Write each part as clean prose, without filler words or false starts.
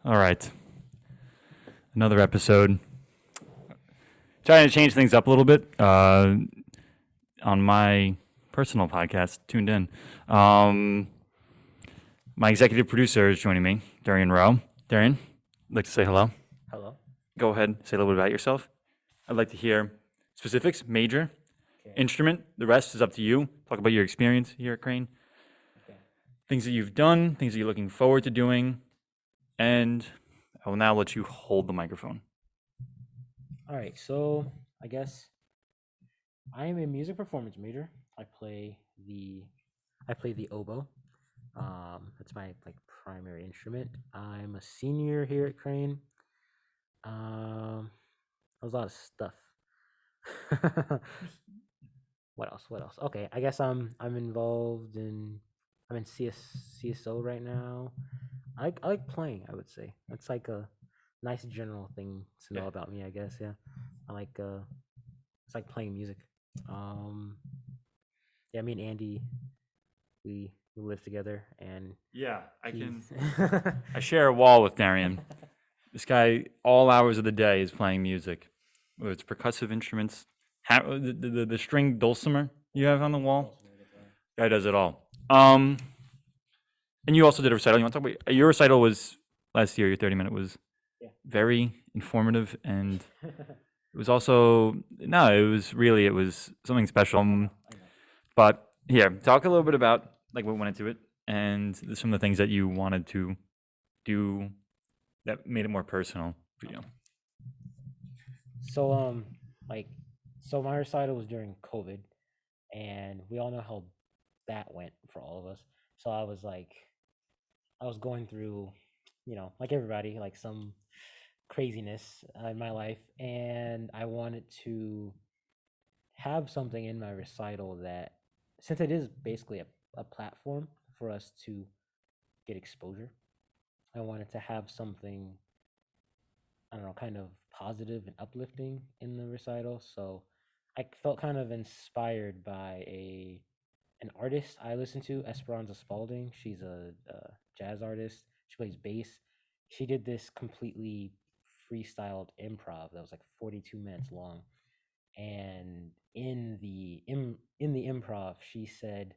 All right. Another episode. Trying to change things up a little bit on my personal podcast, Tuned In. My executive producer is joining me, Derian Rowe. Derian, I'd like to say hello. Hello. Go ahead, say a little bit about yourself. I'd like to hear specifics, major, Okay. instrument. The rest is up to you. Talk about your experience here at Crane, Okay. things that you've done, things that you're looking forward to doing, and I will now let you hold the microphone. All right. So I guess I am a music performance major. I play the oboe. That's my primary instrument. I'm a senior here at Crane. That was a lot of stuff. What else? What else? Okay, I guess I'm involved in I'm in CSO right now. I like playing. I would say that's like a nice general thing to know about me. I guess yeah. I like it's like playing music. Um, yeah, me and Andy we live together and Yeah, he's I share a wall with Darian. This guy, all hours of the day, is playing music. Whether it's percussive instruments, the string dulcimer you have on the wall. Guy does it all. And you also did a recital. You want to talk about your recital? Was last year? Your 30-minute was Yeah. very informative, and it was also it was something special. I know. But here, talk a little bit about like what went into it and some of the things that you wanted to do that made it more personal for you. So like so my recital was during COVID and we all know how that went for all of us. So I was going through, like everybody, like some craziness in my life, and I wanted to have something in my recital that, since it is basically a platform for us to get exposure, I wanted to have something, I don't know, kind of positive and uplifting in the recital. So I felt kind of inspired by an artist I listen to, Esperanza Spalding. She's a jazz artist. She plays bass. She did this completely freestyled improv that was like 42 minutes long. And in the improv, she said,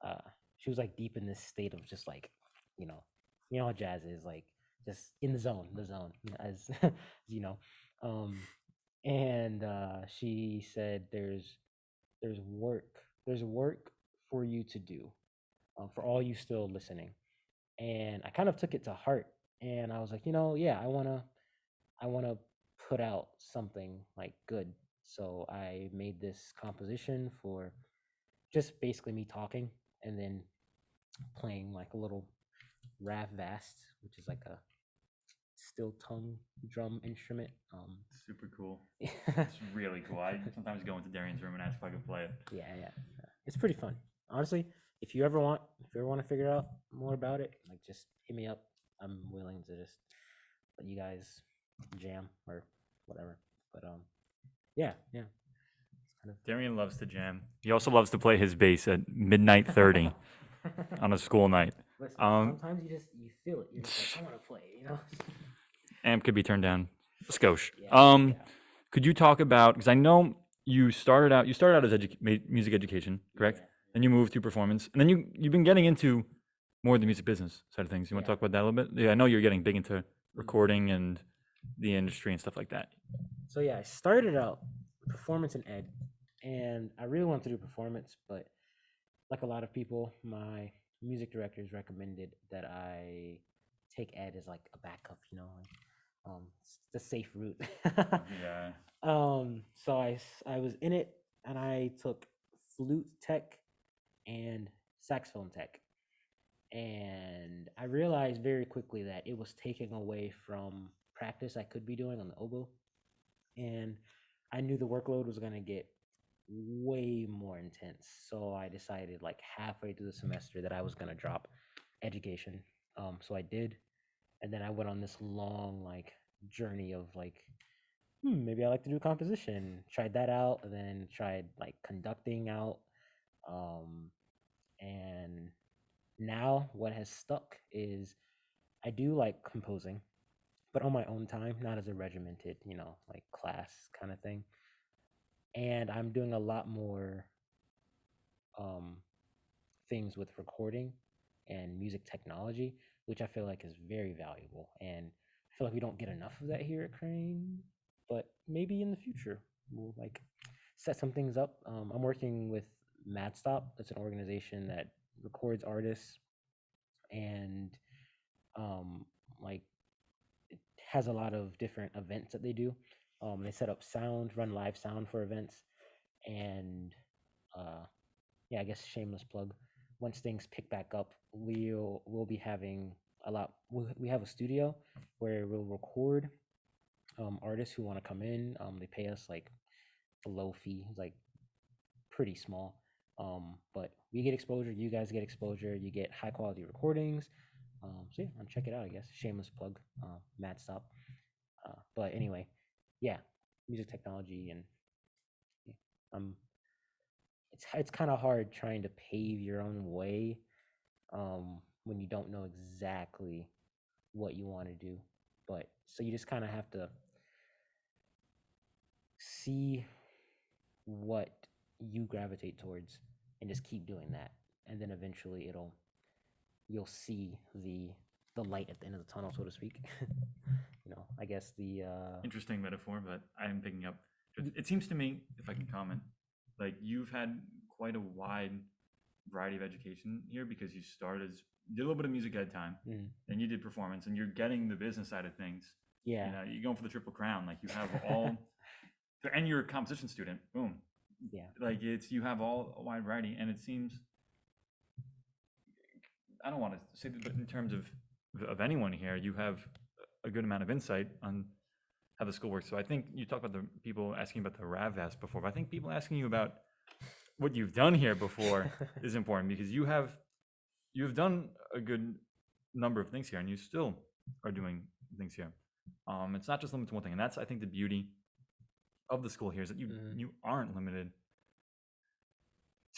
uh, she was like deep in this state of just like, you know, how jazz is like just in the zone, as you know. Um, and she said, there's work there's work for you to do, for all you still listening. And I kind of took it to heart, and I was like, yeah, I want to put out something like good. So I made this composition for just basically me talking and then playing like a little rav vast, which is like a still tongue drum instrument. Super cool. Yeah, It's really cool. I sometimes go into Darian's room and ask if I can play it. yeah. It's pretty fun. Honestly, if you ever want to figure out more about it, like just hit me up. I'm willing to just let you guys jam or whatever. But yeah. It's kind Darian loves to jam. He also loves to play his bass at midnight 30 of on a school night. Listen, Um, sometimes you feel it. You're just like, I want to play. Amp could be turned down. Skosh. Yeah. Could you talk about, because I know you started out as music education, correct? Yeah. Then you moved to performance, and then you've been getting into more of the music business side of things. You want to Yeah. talk about that a little bit? Yeah, I know you're getting big into recording and the industry and stuff like that. So yeah, I started out performance and ed, and I really wanted to do performance, but like a lot of people, my music directors recommended that I take ed as like a backup, it's the safe route. Yeah. So I was in it, and I took flute tech and saxophone tech, and I realized very quickly that it was taking away from practice I could be doing on the oboe, and I knew the workload was going to get way more intense. So I decided like halfway through the semester that I was going to drop education. So I did, and then I went on this long like journey of like, maybe I like to do composition. Tried that out, and then tried like conducting out. Um, and now what has stuck is I do like composing, but on my own time, not as a regimented, like class kind of thing. And I'm doing a lot more um, things with recording and music technology, which I feel like is very valuable. And I feel like we don't get enough of that here at Crane, but maybe in the future we'll like set some things up. I'm working with MadStop. That's an organization that records artists and um, like it has a lot of different events that they do. They set up sound, run live sound for events, and uh, yeah, I guess shameless plug. Once things pick back up, we'll be having a lot. We have a studio where we'll record artists who want to come in. They pay us like a low fee, like pretty small. But we get exposure. You guys get exposure. You get high quality recordings. So yeah, check it out. I guess shameless plug. Mad stop. But anyway, yeah, music technology and yeah, um, it's kind of hard trying to pave your own way when you don't know exactly what you want to do. But so you just kind of have to see what you gravitate towards and just keep doing that, and then eventually you'll see the light at the end of the tunnel, so to speak. I guess the Interesting metaphor, but I am picking up. It seems to me, if I can comment, like you've had quite a wide variety of education here because you started as you did a little bit of music ed time, then you did performance, and you're getting the business side of things. yeah, You're going for the triple crown. Like you have all, and you're a composition student. Boom. yeah, Like you have all a wide variety, and it seems I don't want to say that, but in terms of anyone here, you have a good amount of insight on how the school works. So I think you talked about the people asking about the RAVVAS before, but I think people asking you about what you've done here before is important because you've done a good number of things here, and you still are doing things here. It's not just limited to one thing, and that's I think the beauty of the school here is that you aren't limited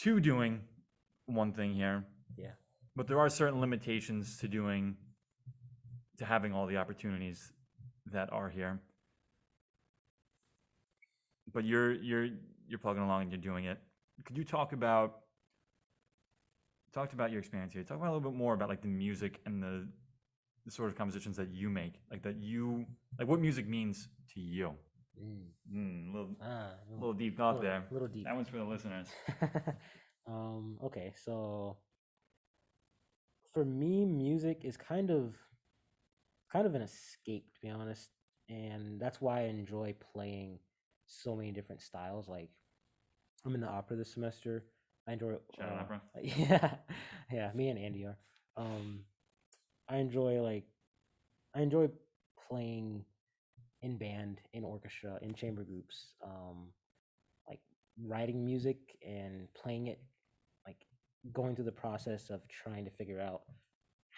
to doing one thing here. yeah, But there are certain limitations to having all the opportunities that are here. But you're plugging along and you're doing it. Could you talk about your experience here? Talk about a little bit more about like the music and the sort of compositions that you make, like what music means to you. Little deep thought there. Little deep. That one's for the listeners. Okay, so for me, music is kind of an escape, to be honest, and that's why I enjoy playing so many different styles. Like I'm in the opera this semester. I enjoy Shout out opera. yeah, yeah. Me and Andy are. Um, I enjoy I enjoy playing in band, in orchestra, in chamber groups. Like writing music and playing it, like going through the process of trying to figure out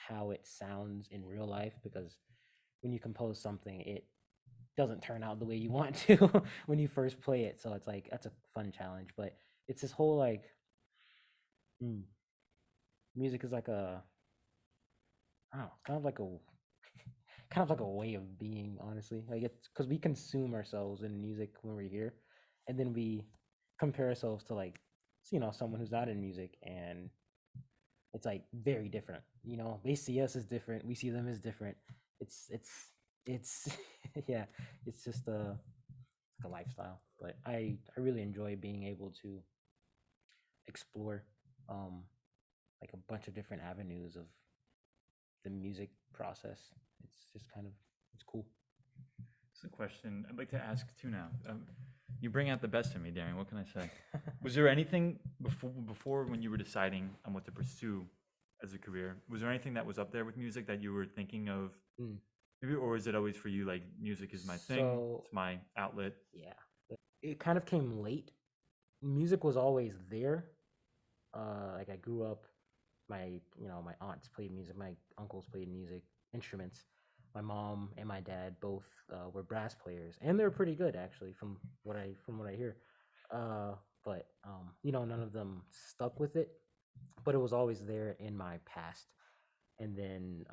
how it sounds in real life, because when you compose something, it doesn't turn out the way you want to when you first play it. So it's like that's a fun challenge. But it's this whole like music is like a I don't know, kind of like a way of being, honestly. Like it's because we consume ourselves in music when we're here, and then we compare ourselves to like someone who's not in music, and it's like very different. They see us as different, we see them as different. It's yeah, it's just like a lifestyle. But I really enjoy being able to explore like a bunch of different avenues of the music process. It's just kind of it's cool. It's a question I'd like to ask too now. You bring out the best in me, Darian. What can I say? Was there anything before when you were deciding on what to pursue as a career? Was there anything that was up there with music that you were thinking of? Maybe, or is it always for you like music is my thing, it's my outlet? Yeah, it kind of came late. Music was always there. Like I grew up, my aunts played music, my uncles played music instruments. My mom and my dad both were brass players, and they're pretty good actually, from what I hear. But none of them stuck with it, but it was always there in my past. And then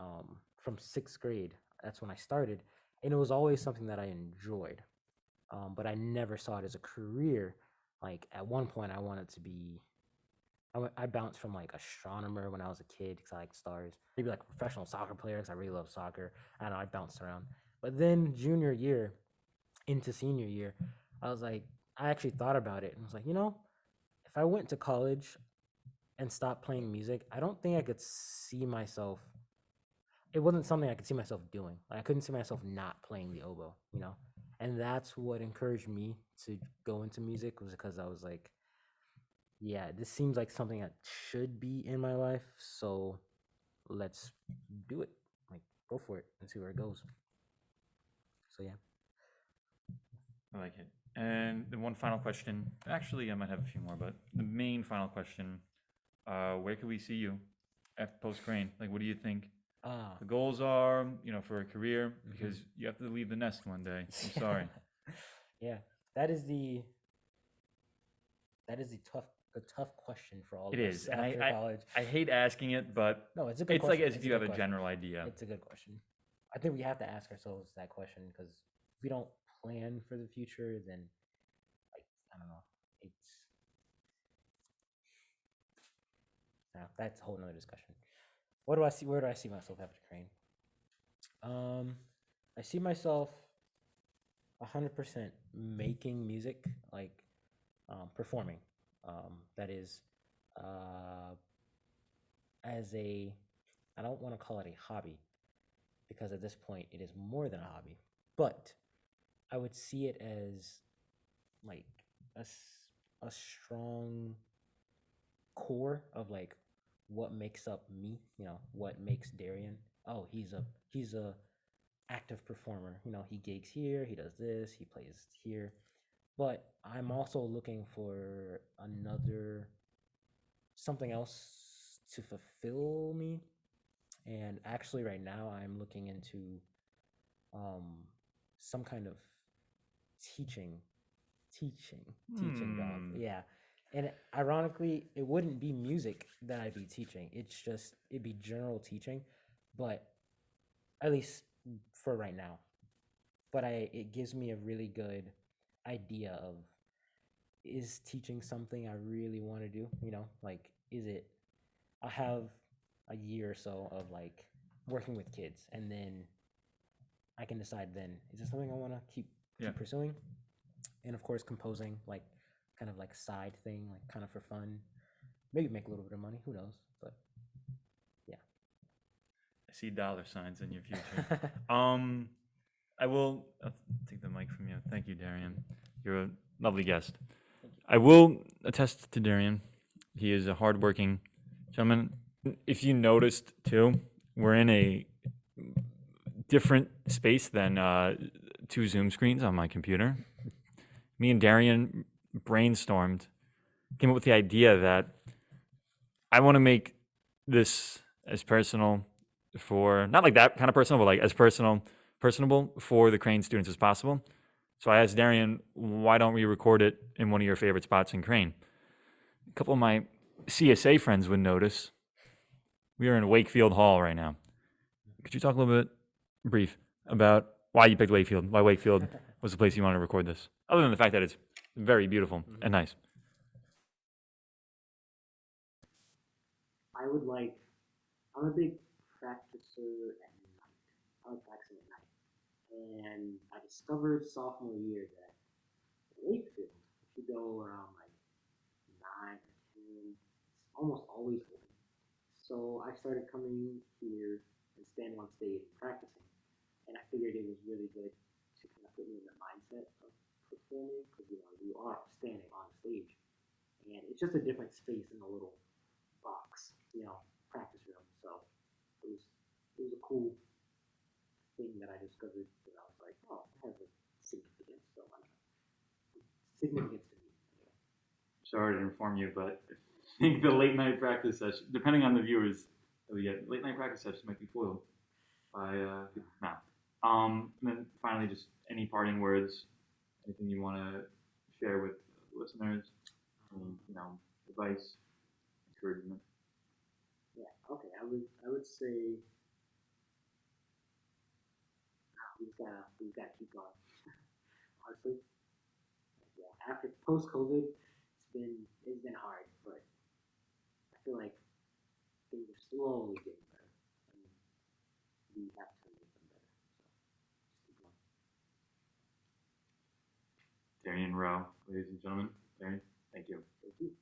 from 6th grade. That's when I started, and it was always something that I enjoyed. But I never saw it as a career. Like at one point, I wanted to be. I bounced from like astronomer when I was a kid because I like stars. Maybe like a professional soccer player because I really love soccer. I don't know. I bounced around. But then junior year into senior year, I was like, I actually thought about it and was like, if I went to college and stopped playing music, I don't think I could see myself. It wasn't something I could see myself doing. Like, I couldn't see myself not playing the oboe. And that's what encouraged me to go into music was because I was like, yeah, this seems like something that should be in my life. So let's do it. Like, go for it and see where it goes. So yeah. I like it. And the one final question. Actually, I might have a few more, but the main final question: where can we see you after post Crane? Like, what do you think the goals are? For a career, because you have to leave the nest one day. I'm sorry. Yeah, that is the tough question for all It of is, us and after college. I hate asking it, but No, it's a good it's question. like as if It's a you have good a question. general idea. It's a good question. I think we have to ask ourselves that question because if we don't plan for the future, then like I don't know, that's a whole nother discussion. What do I see? Where do I see myself after Crane? I see myself 100% making music, like performing. That is, uh, as a, I don't want to call it a hobby because at this point it is more than a hobby, but I would see it as like a strong core of like what makes up me, what makes Derian. Oh, he's a active performer. He gigs here, he does this, he plays here. But I'm also looking for another something else to fulfill me. And actually right now I'm looking into um some kind of teaching teaching job. Yeah. And ironically, it wouldn't be music that I'd be teaching. It'd be general teaching, but at least for right now. But it gives me a really good idea of, is teaching something I really want to do? Like, is it, I have a year or so of like working with kids, and then I can decide then, is this something I want to keep pursuing? And of course, composing, like kind of like side thing, like kind of for fun. Maybe make a little bit of money. Who knows? But yeah. I see dollar signs in your future. I will take the mic from you. Thank you, Darian. You're a lovely guest. I will attest to Darian. He is a hardworking gentleman. If you noticed too, we're in a different space than two Zoom screens on my computer. Me and Darian brainstormed, came up with the idea that I want to make this as personal for, not like that kind of personal, but like as personable for the Crane students as possible. So I asked Darian, why don't we record it in one of your favorite spots in Crane? A couple of my CSA friends would notice. We are in Wakefield Hall right now. Could you talk a little bit, brief, about why you picked Wakefield? Why Wakefield was the place you wanted to record this? Other than the fact that it's very beautiful and nice. I'm a big practicer at night. I like practicing at night. And I discovered sophomore year that Wakefield, if you go around like 9 or 10, it's almost always open. So I started coming here and standing on stage and practicing. And I figured it was really good to kind of put me in the mindset of performing because you are standing on stage, and it's just a different space in a little box, practice room. So it was a cool thing that I discovered that I was like, oh, it has a significance. So why not? Significance to me. Anyway. Sorry to inform you, but I think the late night practice session, depending on the viewers that we get, late night practice sessions might be foiled by people's mouth. And then finally, just any parting words, anything you want to share with listeners, advice, encouragement. Yeah. Okay. I would say we just gotta keep going. Honestly, yeah. After post COVID, it's been hard, but I feel like things are slowly getting better, and we have to make them better. So just keep going. Derian Rowe, ladies and gentlemen. Derian, thank you. Thank you.